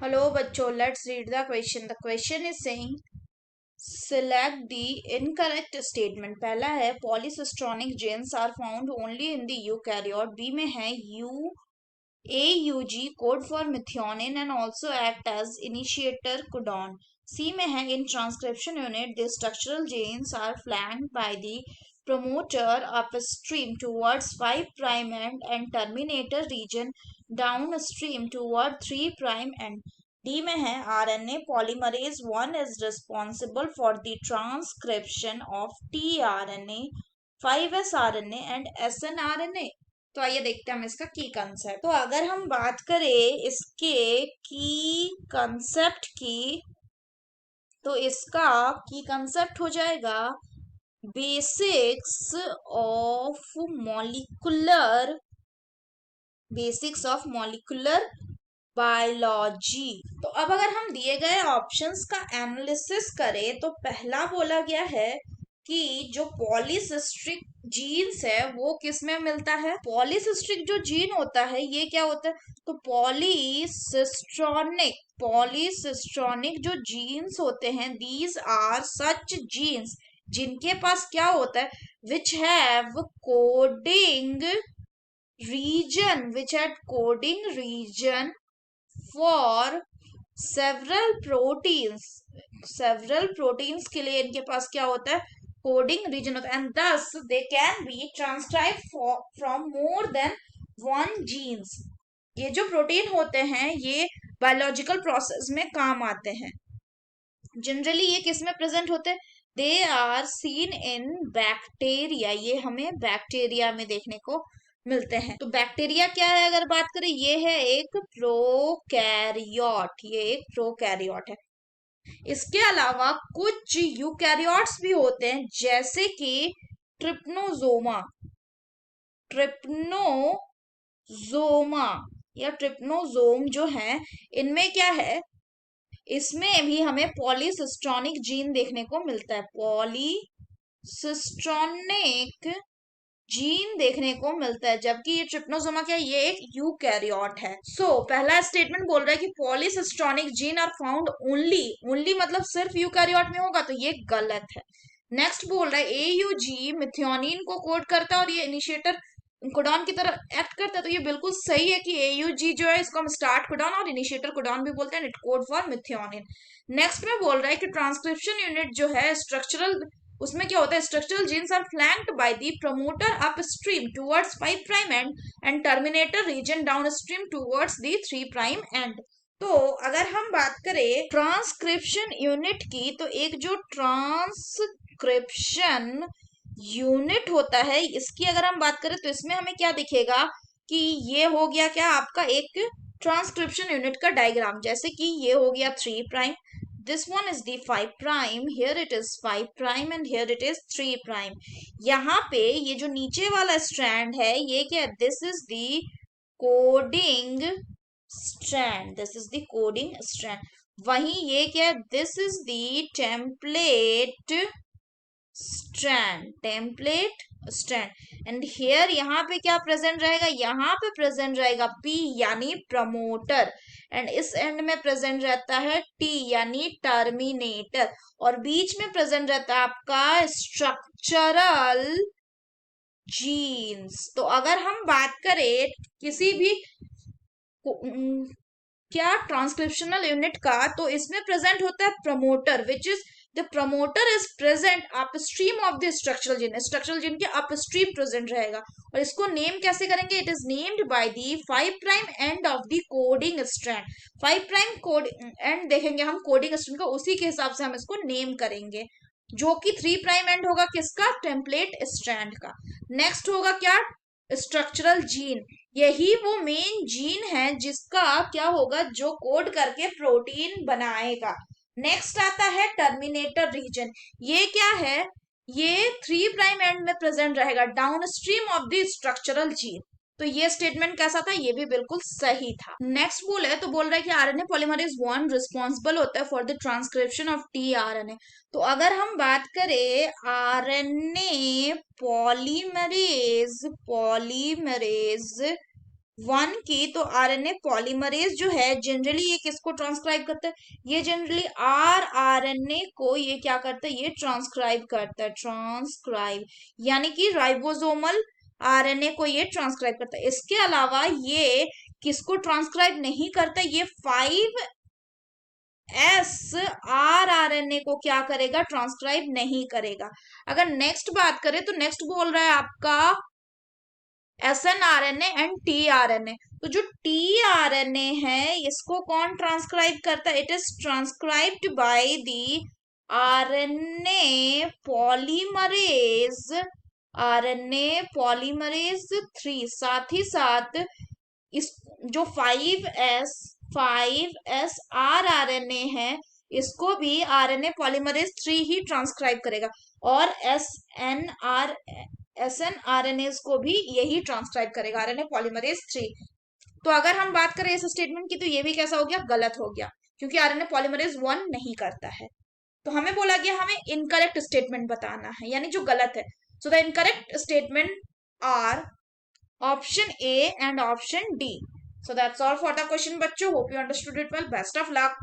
Hello, bachcho. Let's read the question. The question is saying select the incorrect statement. पहला है polycistronic genes are found only in the eukaryote. B में है AUG code for methionine and also act as initiator codon. C में है in transcription unit the structural genes are flanked by the promoter upstream towards 5' end and terminator region downstream toward 3' end. D में है RNA polymerase 1 is responsible for the transcription of tRNA, 5s RNA and snRNA. तो आइए देखते हैं हम इसका की concept. तो अगर हम बात करें इसके की कंसेप्ट की, तो इसका की कंसेप्ट हो जाएगा बेसिक्स ऑफ मॉलिक्यूलर बायोलॉजी। तो अब अगर हम दिए गए ऑप्शंस का एनालिसिस करें तो पहला बोला गया है कि जो पॉलीसिस्ट्रिक जीन्स है वो किस में मिलता है। पॉलीसिस्ट्रिक जो जीन होता है ये क्या होता है, तो पॉलीसिस्ट्रॉनिक जो जीन्स होते हैं दीज आर सच जीन्स जिनके पास क्या होता है, which have coding region for several proteins के लिए इनके पास क्या होता है, कोडिंग रीजन होता है, and thus they can be transcribed from more than one genes. ये जो प्रोटीन होते हैं ये बायोलॉजिकल प्रोसेस में काम आते हैं। जनरली ये किस में प्रेजेंट होते हैं, they are seen in bacteria, ये हमें बैक्टीरिया में देखने को मिलते हैं। तो बैक्टीरिया क्या है अगर बात करें, ये है एक प्रोकैरियोट है। इसके अलावा कुछ यूकैरियोट्स भी होते हैं जैसे कि ट्रिप्नोजोमा या ट्रिप्नोजोम जो है, इनमें क्या है, इसमें भी हमें पॉलीसिस्ट्रॉनिक जीन देखने को मिलता है। पॉलीसिस्ट्रॉनिक जीन देखने को मिलता है, जबकि ये ट्रिप्नोसोमा क्या है, ये एक यूकैरियोट है। पहला स्टेटमेंट बोल रहा है कि polycistronic gene are found only मतलब सिर्फ यूकैरियोट में होगा, तो ये गलत है। नेक्स्ट बोल रहा है एयूजी मिथियोनिन को कोड करता है और ये इनिशिएटर कोडॉन की तरह एक्ट करता है, तो ये बिल्कुल सही है कि एयूजी जो है इसको हम स्टार्ट कोडॉन और इनिशिएटर कोडॉन भी बोलते हैं, it code for methionine. Next में बोल रहा है कि ट्रांसक्रिप्शन यूनिट जो है स्ट्रक्चरल, उसमें क्या होता है, structural genes are flanked by the promoter upstream towards 5' end terminator region downstream towards the 3' end. तो अगर हम बात करें ट्रांसक्रिप्शन यूनिट की, तो एक जो ट्रांसक्रिप्शन यूनिट होता है इसकी अगर हम बात करें तो इसमें हमें क्या दिखेगा कि ये हो गया क्या आपका एक ट्रांसक्रिप्शन यूनिट का डायग्राम, जैसे कि ये हो गया 3', this one is the 5', here it is 5' and here it is 3'। यहाँ पे ये जो नीचे वाला स्ट्रैंड है ये क्या है, this is the coding strand, वहीं ये क्या है, this is the template strand and here यहाँ पे क्या प्रेजेंट रहेगा, यहाँ पे प्रेजेंट रहेगा P यानी प्रमोटर, एंड इस एंड में प्रेजेंट रहता है T यानी टर्मिनेटर, और बीच में प्रेजेंट रहता है आपका स्ट्रक्चरल जीन्स। तो अगर हम बात करें किसी भी क्या ट्रांसक्रिप्शनल यूनिट का, तो इसमें प्रेजेंट होता है promoter, which is the promoter is present upstream of the structural gene के अपस्ट्रीम प्रेजेंट रहेगा, और इसको नेम कैसे करेंगे, it is named by the 5' end of the coding strand. 5' code and देखेंगे हम कोडिंग स्ट्रैंड का, उसी के हिसाब से हम इसको नेम करेंगे, जो कि 3' एंड होगा किसका, टेम्पलेट स्ट्रैंड का। नेक्स्ट होगा क्या, स्ट्रक्चरल जीन, यही वो मेन जीन है जिसका क्या होगा, जो कोड करके प्रोटीन बनाएगा। नेक्स्ट आता है टर्मिनेटर रीजन, ये क्या है, ये 3' एंड में प्रेजेंट रहेगा downstream of the structural gene. तो ये स्टेटमेंट कैसा था, ये भी बिल्कुल सही था। नेक्स्ट बोल है, तो बोल रहा है कि आरएनए पॉलीमरेज 1 रिस्पॉन्सिबल होता है for the transcription of tRNA. तो अगर हम बात करें आरएनए पॉलीमरेज वन की, तो आरएनए पॉलीमरेज जो है जनरली ये किसको ट्रांसक्राइब करता है, ये जनरली आरएनए को ये क्या करता है, ये ट्रांसक्राइब करता है, ट्रांसक्राइब, यानी कि राइबोसोमल आरएनए को ये ट्रांसक्राइब करता है। इसके अलावा ये किसको ट्रांसक्राइब नहीं करता, ये 5S आरएनए को क्या करेगा, ट्रांसक्राइब नहीं करेगा। अगर नेक्स्ट बात करें तो नेक्स्ट बोल रहा है आपका SNRNA एंड tRNA। तो जो tRNA है इसको कौन ट्रांसक्राइब करता है, it is transcribed by the RNA polymerase, RNA polymerase 3। साथ ही साथ इस जो 5S आरएनए है इसको भी आरएनए पॉलीमरेज 3 ही ट्रांसक्राइब करेगा, और SNRNA को भी यही ट्रांसक्राइब करेगा, आरएनए पॉलीमरेज 3। तो अगर हम बात करें इस स्टेटमेंट की तो ये भी कैसा हो गया, गलत हो गया, क्योंकि आरएनए पॉलीमरेज 1 नहीं करता है। तो हमें बोला गया हमें इनकरेक्ट स्टेटमेंट बताना है, यानी जो गलत है। So the incorrect statement are option A and option D. So that's all for the question, बच्चों. Hope you understood it well. Best of luck.